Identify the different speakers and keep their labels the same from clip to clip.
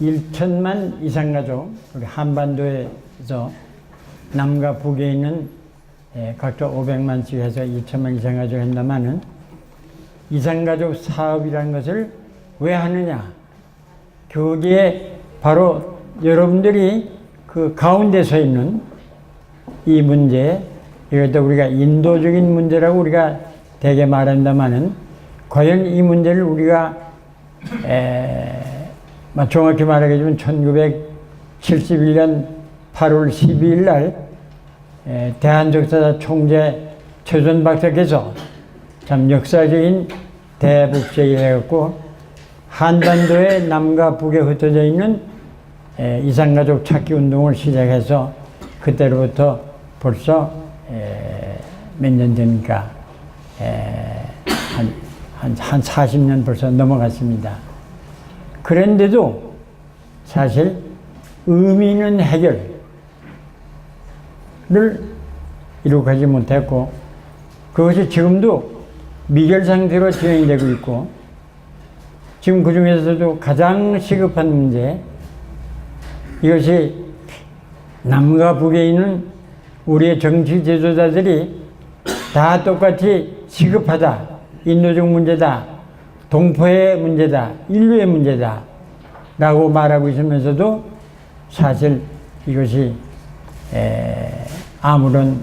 Speaker 1: 1천만 이상가족, 우리 한반도에서 남과 북에 있는 각각 500만씩 해서 2천만 이상가족 한다마는 이산가족 사업이라는 것을 왜 하느냐? 거기에 바로 여러분들이 그 가운데 서 있는 이 문제, 이것도 우리가 인도적인 문제라고 우리가 대개 말한다마는 과연 이 문제를 우리가 정확히 말하자면 1971년 8월 12일 날 대한적사자 총재 최준 박사께서 참 역사적인 대북제의를 해갖고 한반도의 남과 북에 흩어져 있는 이산가족 찾기 운동을 시작해서 그때로부터 벌써 몇 년 됩니까? 한 40년 벌써 넘어갔습니다. 그런데도 사실 의미 있는 해결을 이룩하지 못했고 그것이 지금도 미결 상태로 진행이 되고 있고 지금 그 중에서도 가장 시급한 문제, 이것이 남과 북에 있는 우리의 정치 지도자들이 다 똑같이 시급하다, 인도적 문제다, 동포의 문제다, 인류의 문제다 라고 말하고 있으면서도 사실 이것이 아무런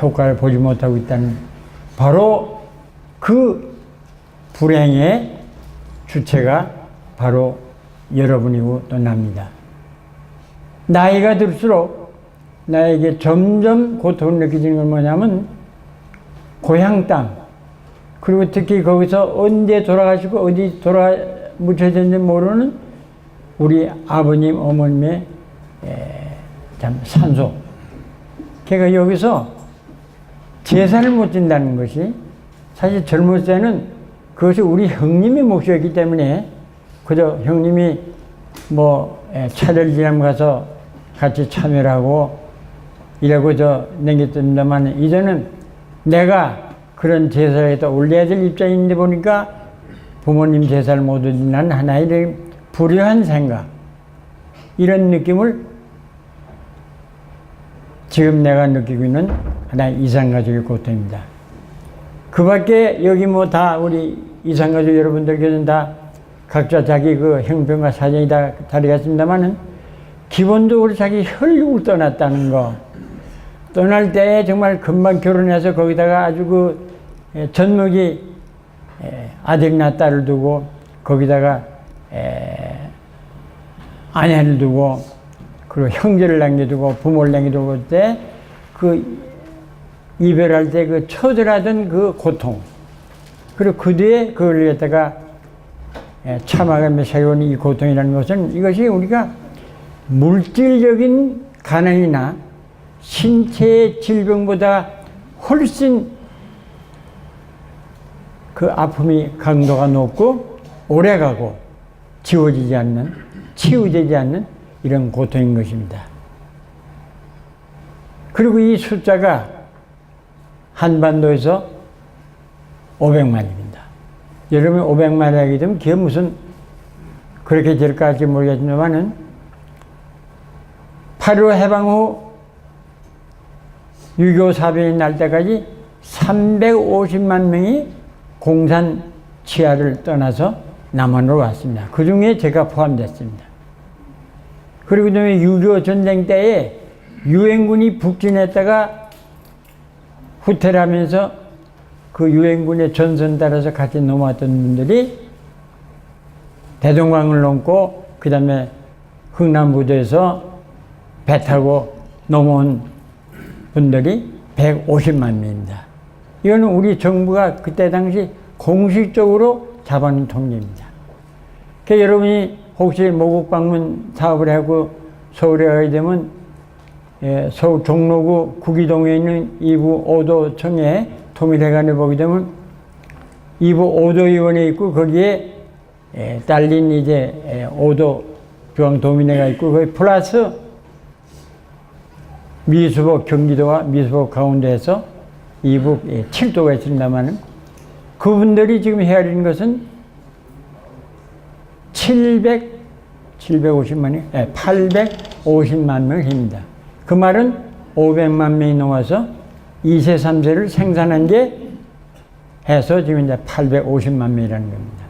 Speaker 1: 효과를 보지 못하고 있다는, 바로 그 불행의 주체가 바로 여러분이고 또 납니다. 나이가 들수록 나에게 점점 고통을 느끼는 건 뭐냐면 고향 땅, 그리고 특히 거기서 언제 돌아가시고 어디 묻혀졌는지 모르는 우리 아버님, 어머님의 참 산소. 그러니까 여기서 제사를 못 드린다는 것이 사실 젊을 때는 그것이 우리 형님의 몫이었기 때문에 그저 형님이 차를 지나면 가서 같이 참여를 하고 이러고 남겼던다만 이제는 내가 그런 제사에다 올려야 될 입장인데 보니까 부모님 제사를 못 드린다는 하나의 불효한 생각, 이런 느낌을 지금 내가 느끼고 있는 하나의 이산가족의 고통입니다. 그 밖에 여기 다 우리 이산가족 여러분들께서는 다 각자 자기 그 형편과 사정이 다 다르겠습니다만은 기본적으로 자기 혈육을 떠났다는 거, 떠날 때 정말 금방 결혼해서 거기다가 아주 그 젖먹이 아들이나 딸을 두고 거기다가 아내를 두고 그리고 형제를 남겨두고 부모를 남겨두고 그때 그 이별할 때 그 처절하던 그 고통, 그리고 그 뒤에 그걸 갖다가 참아가며 세운 이 고통이라는 것은 이것이 우리가 물질적인 가난이나 신체의 질병보다 훨씬 그 아픔이 강도가 높고 오래가고 지워지지 않는, 치유되지 않는 이런 고통인 것입니다. 그리고 이 숫자가 한반도에서 500만입니다. 여러분이 500만이 하게 되면 그게 무슨 그렇게 될까 할지 모르겠지만은 8.15 해방 후 6.25 사변이 날 때까지 350만 명이 공산 치하를 떠나서 남한으로 왔습니다. 그 중에 제가 포함됐습니다. 그리고 그다음에 6.25 전쟁 때에 유엔군이 북진했다가 후퇴를 하면서 그 유엔군의 전선 따라서 같이 넘어왔던 분들이 대동강을 넘고 그 다음에 흥남부도에서 배 타고 넘어온 분들이 150만 명입니다. 이거는 우리 정부가 그때 당시 공식적으로 잡아놓은 통계입니다. 그러니까 여러분이 혹시 모국 방문 사업을 하고 서울에 가게 되면 서울 종로구 구기동에 있는 이부 5도청에 통일회관에 보게 되면 이부 5도의원에 있고 거기에 딸린 이제 5도 중앙도민회가 있고 거기 플러스 미수복 경기도와 미수복 가운데에서 이북 7도가 있습니다만 그분들이 지금 헤아리는 것은 750만이, 850만 명을 됩니다. 그 말은 500만 명이 넘어서 2세, 3세를 생산한 게 해서 지금 이제 850만 명이라는 겁니다.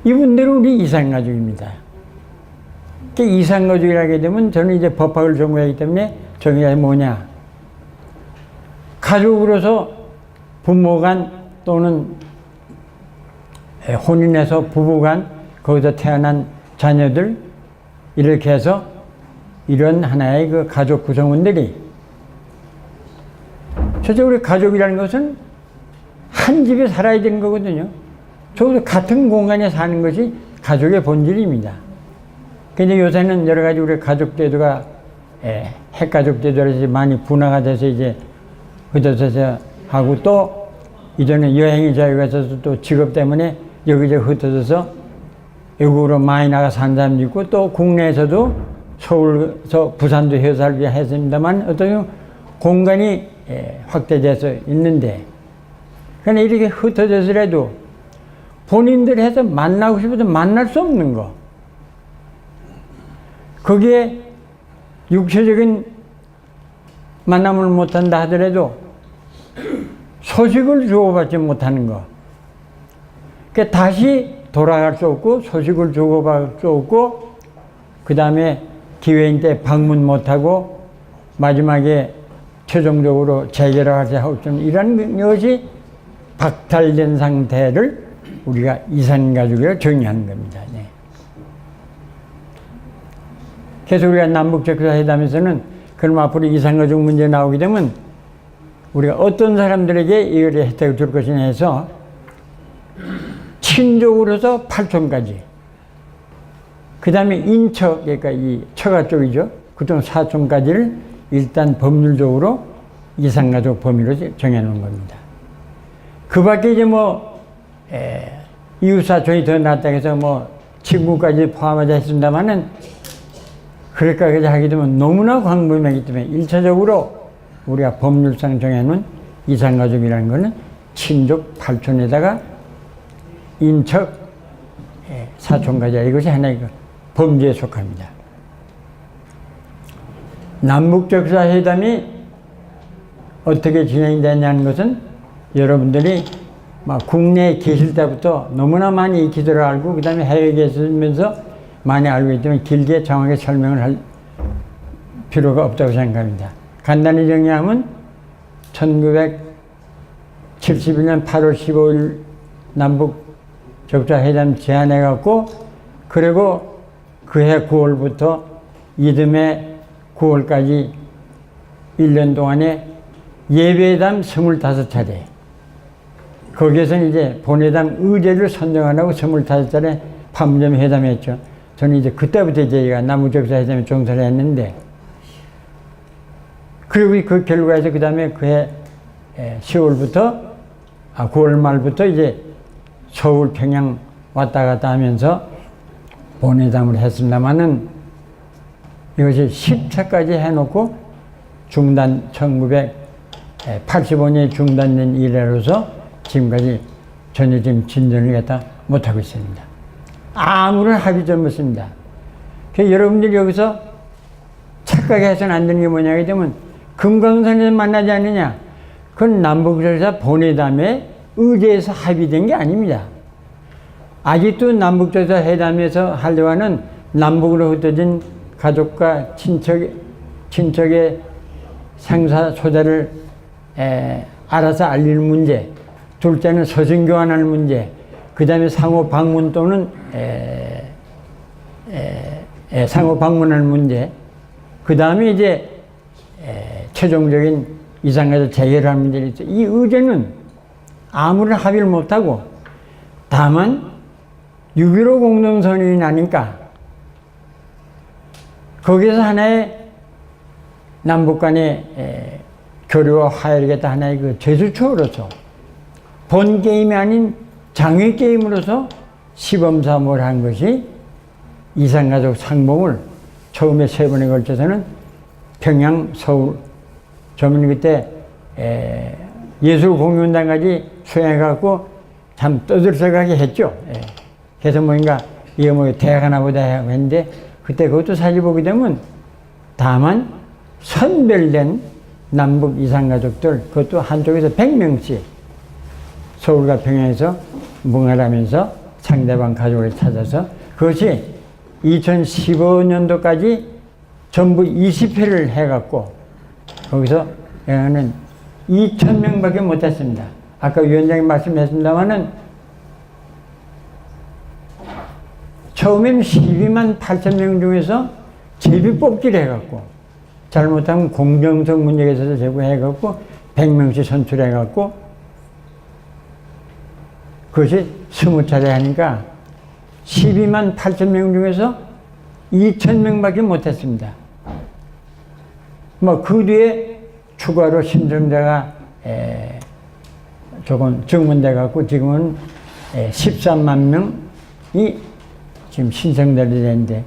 Speaker 1: 이분들은 우리 이산가족입니다. 이산가족이라게 되면 저는 이제 법학을 전공하기 때문에 정의가 뭐냐. 가족으로서 부모간 또는 혼인해서 부부간 거기서 태어난 자녀들 이렇게 해서 이런 하나의 그 가족 구성원들이 실제 우리 가족이라는 것은 한 집에 살아야 되는 거거든요. 적어도 같은 공간에 사는 것이 가족의 본질입니다. 근데 요새는 여러 가지 우리 가족 제도가 핵가족 제도라서 많이 분화가 돼서 이제 흩어져서 하고 또 이전에 여행의 자유가 있어서 또 직업 때문에 여기저기 흩어져서 외국으로 많이 나가 산 사람도 있고 또 국내에서도 서울에서 부산도 회사를 했습니다만 어떤 공간이 확대돼서 있는데 그러나 이렇게 흩어져서라도 본인들 해서 만나고 싶어도 만날 수 없는 거. 거기에 육체적인 만남을 못한다 하더라도 소식을 주고받지 못하는 거. 그러니까 다시 돌아갈 수 없고 소식을 주고받을 수 없고 그 다음에 기회인 때 방문 못하고 마지막에 최종적으로 재결합할 수 없는 이런 것이 박탈된 상태를 우리가 이산가족이라고 정의하는 겁니다. 네. 그래서 우리가 남북적교회담에서는 그럼 앞으로 이산가족 문제 나오게 되면 우리가 어떤 사람들에게 이걸 혜택을 줄 것이냐 해서 친족으로서 8촌까지 그 다음에 인처 그러니까 이 처가 쪽이죠. 그쪽 4촌까지를 일단 법률적으로 이산가족 범위로 정해놓은 겁니다. 그 밖에 이제 이웃사촌이 더 낫다 해서 친구까지 포함하자 했습니다만은 그럴까지 하게 되면 너무나 광범위하기 때문에 1차적으로 우리가 법률상 정해놓은 이산가족이라는 것은 친족 8촌에다가 인척 사촌까지 이것이 하나의 범죄에 속합니다. 남북적사회담이 어떻게 진행되냐는 것은 여러분들이 국내에 계실 때부터 너무나 많이 익히도록 알고 그 다음에 해외에 계시면서 많이 알고 있기 때문에 길게 정확하게 설명을 할 필요가 없다고 생각합니다. 간단히 정리하면 1971년 8월 15일 남북적자회담 제안해갖고 그리고 그해 9월부터 이듬해 9월까지 1년 동안에 예배회담 25차례 거기에서는 이제 본회담 의제를 선정하라고 25차례 판문점 회담했죠. 저는 이제 그때부터 저희가 남북적사회담에 종사를 했는데 그리고 그 결과에서 그 다음에 그해 10월부터 9월 말부터 이제 서울 평양 왔다 갔다 하면서 본회담을 했습니다만은 이것이 10차까지 해놓고 중단 1985년에 중단된 이래로서 지금까지 전혀 지금 진전을 갖다 못하고 있습니다. 아무런 합의도 없습니다. 그래서 여러분들이 여기서 착각해서는 안 되는 게 뭐냐 하면 금강산에서 만나지 않느냐 그건 남북적사 본회담에 의제에서 합의된 게 아닙니다. 아직도 남북적사 회담에서 하려고 하는 남북으로 흩어진 가족과 친척의 생사 소재를 알아서 알릴 문제, 둘째는 서신 교환하는 문제, 그 다음에 상호 방문 또는 상호 방문하는 문제, 그 다음에 이제 최종적인 이산가족 재결합 문제를 있죠. 이 의제는 아무런 합의를 못하고 다만 6.15 공동선언이 나니까 거기서 하나의 남북 간의 교류와 화해를 하나의 그 제수처로서 본 게임이 아닌 장외 게임으로서 시범사업을 한 것이 이산가족 상봉을 처음에 3번에 걸쳐서는 평양, 서울, 저는 그때 예술공연단까지 수행해갖고 참 떠들썩하게 했죠. 그래서 뭔가 이게 뭐 대학 하나 보다 했는데 그때 그것도 사실 보게 되면 다만 선별된 남북 이산가족들 그것도 한쪽에서 100명씩 서울과 평양에서 뭉알하면서 상대방 가족을 찾아서 그것이 2015년도까지 전부 20회를 해갖고 거기서 는 2,000명밖에 못했습니다. 아까 위원장님 말씀하셨습니다마는 처음엔 12만 8천 명 중에서 제비 뽑기를 해갖고 잘못하면 공정성 문제에 있어서 제보해갖고 100명씩 선출해갖고 그것이 20차례 하니까 12만 8천 명 중에서 2,000명밖에 못했습니다. 뭐 그 뒤에 추가로 신청자가 조금 증문돼 갖고 지금은 13만 명이 지금 신청자들이 되는데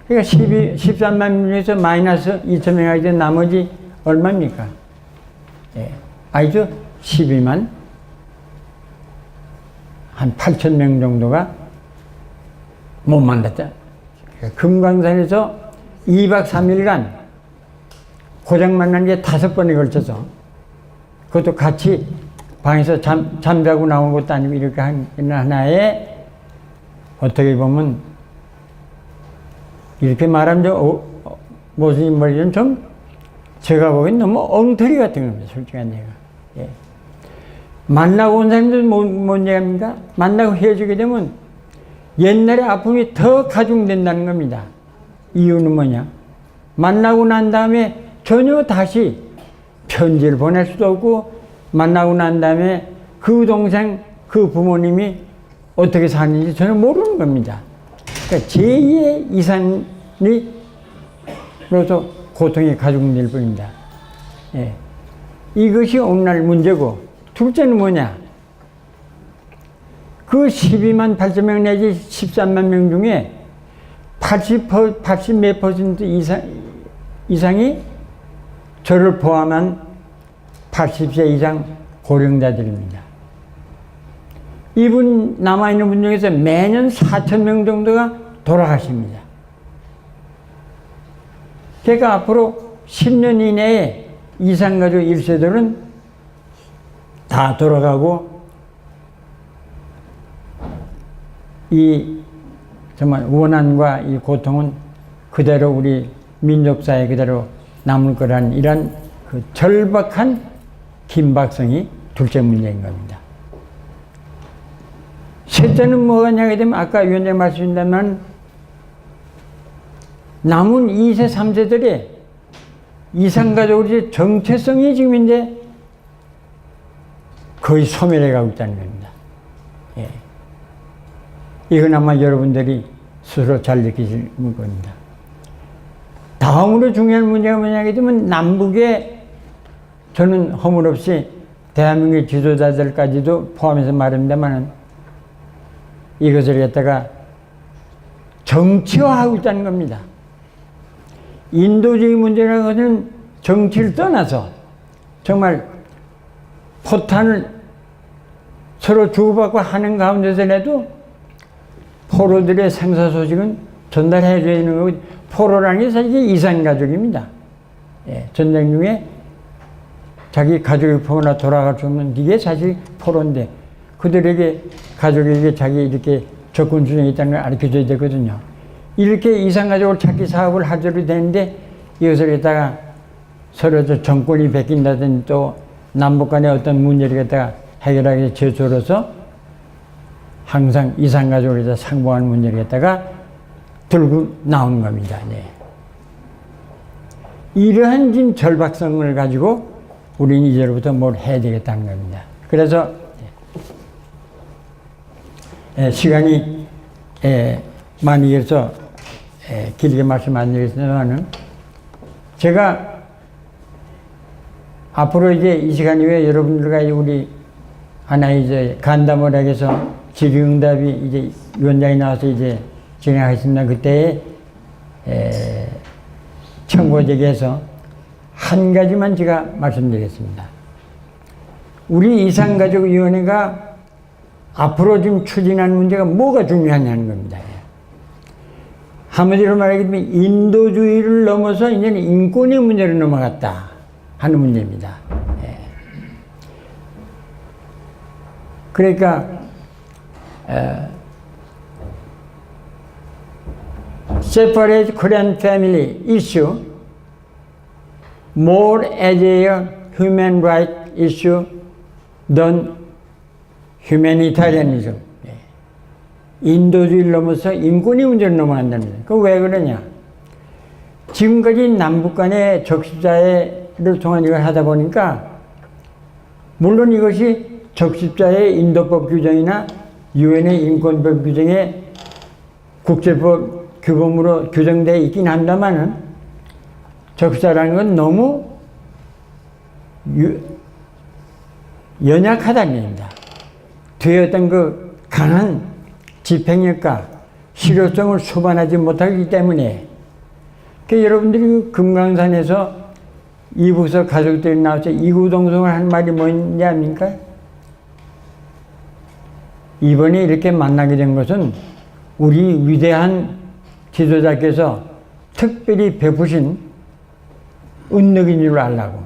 Speaker 1: 그러니까 13만 명 중에서 마이너스 2,000명 하게 된 나머지 얼마입니까? 아니죠? 12만 한 8천 명 정도가 못 만났다. 금강산에서 2박 3일간 고장 만난 게 5번에 걸쳐서 그것도 같이 방에서 잠자고 나온 것도 아니고 이렇게 하나에 어떻게 보면 이렇게 말하면 무슨 말이든 좀 제가 보기엔 너무 엉터리 같은 겁니다. 솔직한 얘기가. 예. 만나고 온 사람들 뭔 얘기합니까? 만나고 헤어지게 되면 옛날에 아픔이 더 가중된다는 겁니다. 이유는 뭐냐? 만나고 난 다음에 전혀 다시 편지를 보낼 수도 없고 만나고 난 다음에 그 동생, 그 부모님이 어떻게 사는지 전혀 모르는 겁니다. 그러니까 제2의 이산으로서 고통이 가중될 뿐입니다. 예. 이것이 오늘날 문제고 둘째는 뭐냐? 그 12만 8천 명 내지 13만 명 중에 80 몇 퍼센트 이상이 저를 포함한 80세 이상 고령자들입니다. 이분 남아있는 분 중에서 매년 4천 명 정도가 돌아가십니다. 그러니까 앞으로 10년 이내에 이산가족 1세들은 다 돌아가고 이 정말 원한과 이 고통은 그대로 우리 민족사에 그대로 남을 거라는 이런 그 절박한 긴박성이 둘째 문제인 겁니다. 셋째는 뭐가냐게 되면 아까 위원장 말씀드린다면 남은 2세, 3세들의 이산가족의 정체성이 지금 이제 거의 소멸해 가고 있다는 겁니다. 예. 이건 아마 여러분들이 스스로 잘 느끼실 겁니다. 다음으로 중요한 문제가 뭐냐게 되면 남북에 저는 허물없이 대한민국의 지도자들까지도 포함해서 말합니다만 이것을 갖다가 정치화하고 있다는 겁니다. 인도주의 문제라는 것은 정치를 떠나서 정말 포탄을 서로 주고받고 하는 가운데서라도 포로들의 생사 소식은 전달해 줘야 되는 거고 포로라는 게 사실 이산가족입니다. 예, 전쟁 중에 자기 가족이 포로나 돌아가 죽으면 이게 사실 포로인데 그들에게 가족에게 자기 이렇게 접근 수준이 있다는 걸 알려줘야 되거든요. 이렇게 이산가족을 찾기 사업을 하도록 되는데 이것을 갖다가 서로 정권이 베낀다든지 또 남북 간의 어떤 문제를 갖다가 해결하기 위해 제조로서 항상 이산가족을 갖다 상봉하는 문제를 갖다가 들고 나오는 겁니다. 네. 이러한 지금 절박성을 가지고 우리는 이제로부터 뭘 해야 되겠다는 겁니다. 그래서 시간이 많이 해서 길게 말씀 안 드리겠습니다만 제가 앞으로 이제 이 시간 이후에 여러분들과 우리 하나의 이제 간담을 해서 질의응답이 이제 위원장이 나와서 이제 진행하겠습니다. 그때에 청구제기해서 한 가지만 제가 말씀드리겠습니다. 우리 이산가족위원회가 앞으로 지금 추진하는 문제가 뭐가 중요하냐는 겁니다. 한마디로 말하면 인도주의를 넘어서 이제는 인권의 문제로 넘어갔다 하는 문제입니다. 예. 그러니까 separate Korean family issue more as a human right issue than humanitarianism. 인도주의를 넘어서 인권의 문제로 넘어간답니다. 그 왜 그러냐? 지금까지 남북 간의 적십자를 통한 이걸 하다 보니까 물론 이것이 적십자의 인도법 규정이나 유엔의 인권법 규정에 국제법 규범으로 규정되어 있긴 합니다만은 적십자라는 건 너무 연약하다는 얘기입니다. 뒤에 어떤 그 강한 집행력과 실효성을 수반하지 못하기 때문에 여러분들이 금강산에서 이북서 가족들이 나와서 이구동성을 한 말이 뭐냐 합니까? 이번에 이렇게 만나게 된 것은 우리 위대한 지도자께서 특별히 베푸신 은덕인 줄 알라고.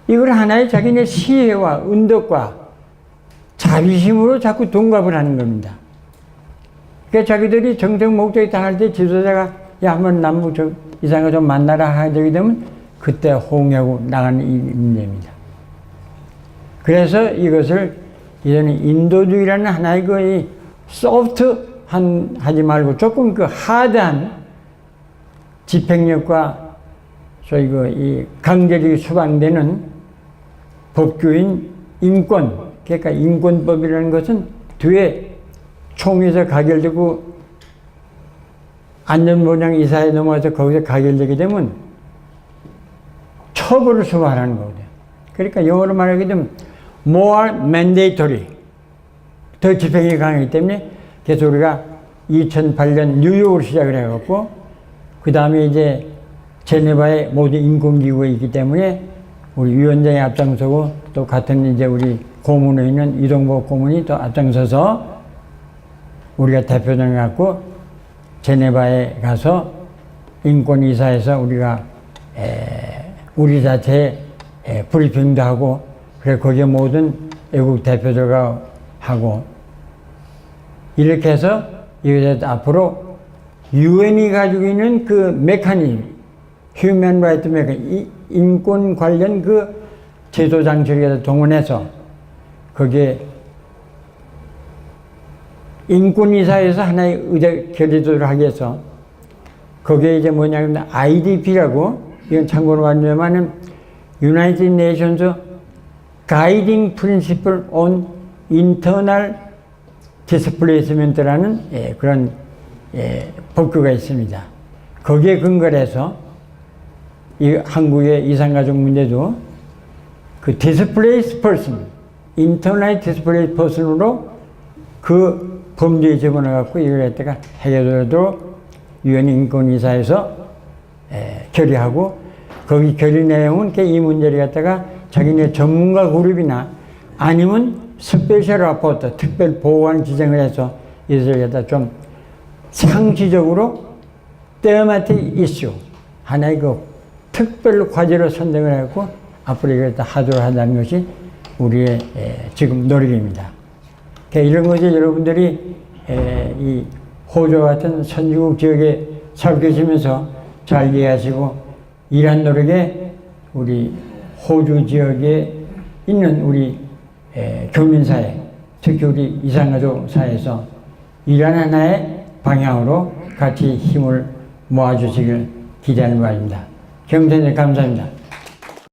Speaker 1: 이걸 하나의 자기네 시혜와 은덕과 자비심으로 자꾸 동갑을 하는 겁니다. 그러니까 자기들이 정책 목적이 당할 때 지도자가 야 한번 남북 이상을 좀 만나라 하게 되면 그때 호응하고 나가는 이 문제입니다. 그래서 이것을 이제는 인도주의라는 하나의 그 소프트한 하지 말고 조금 그 하드한 집행력과 소위 그 이 강제력이 수반되는 법규인 인권, 그러니까 인권법이라는 것은 뒤에 총에서 가결되고 안전보장 이사에 넘어가서 거기서 가결되게 되면 처벌을 수반하는 거거든요. 그러니까 영어로 말하게 되면 more mandatory, 더 집행이 강하기 때문에 그래서 우리가 2008년 뉴욕으로 시작을 해갖고 그 다음에 이제 제네바의 모든 인권기구가 있기 때문에 우리 위원장이 앞장서고 또 같은 이제 우리 고문에 있는 이동복 고문이 또 앞장서서 우리가 대표장을 갖고 제네바에 가서 인권이사에서 우리가 우리 자체 브리핑도 하고 그래 거기에 모든 외국 대표들과 하고 이렇게 해서 이것에 앞으로 유엔이 가지고 있는 그 메커니즘, 휴먼 라이트 메커니즘, 인권 관련 그 제도 장치를 동원해서 거기에 인권이사에서 하나의 의제 결의도를 하기 위해서 거기에 이제 뭐냐면 IDP라고 이건 참고로 말하자면 United Nations Guiding Principle on Internal Displacement라는 그런 법규가 있습니다. 거기에 근거를 해서 이 한국의 이산가족 문제도 그 displaced person, internally displaced person으로 그 범죄에 집어넣어갖고 이걸 갖다가 해결하도록 유엔 인권이사에서 결의하고 거기 결의 내용은 이 문제를 갖다가 자기네 전문가 그룹이나 아니면 스페셜 라포트, 특별 보고관 지정을 해서 이것을 갖다 좀 상시적으로 테마틱 이슈 하나의 그 특별 과제로 선정을 했고 앞으로 이걸 다 하도록 한다는 것이 우리의 지금 노력입니다. 이런 것이 여러분들이 이 호주 같은 선진국 지역에 살고 계시면서 잘 이해하시고 이러한 노력에 우리 호주 지역에 있는 우리 교민사회, 특히 우리 이산가족 사회에서 이러한 하나의 방향으로 같이 힘을 모아주시길 기대하는 바입니다. 경선님 감사합니다.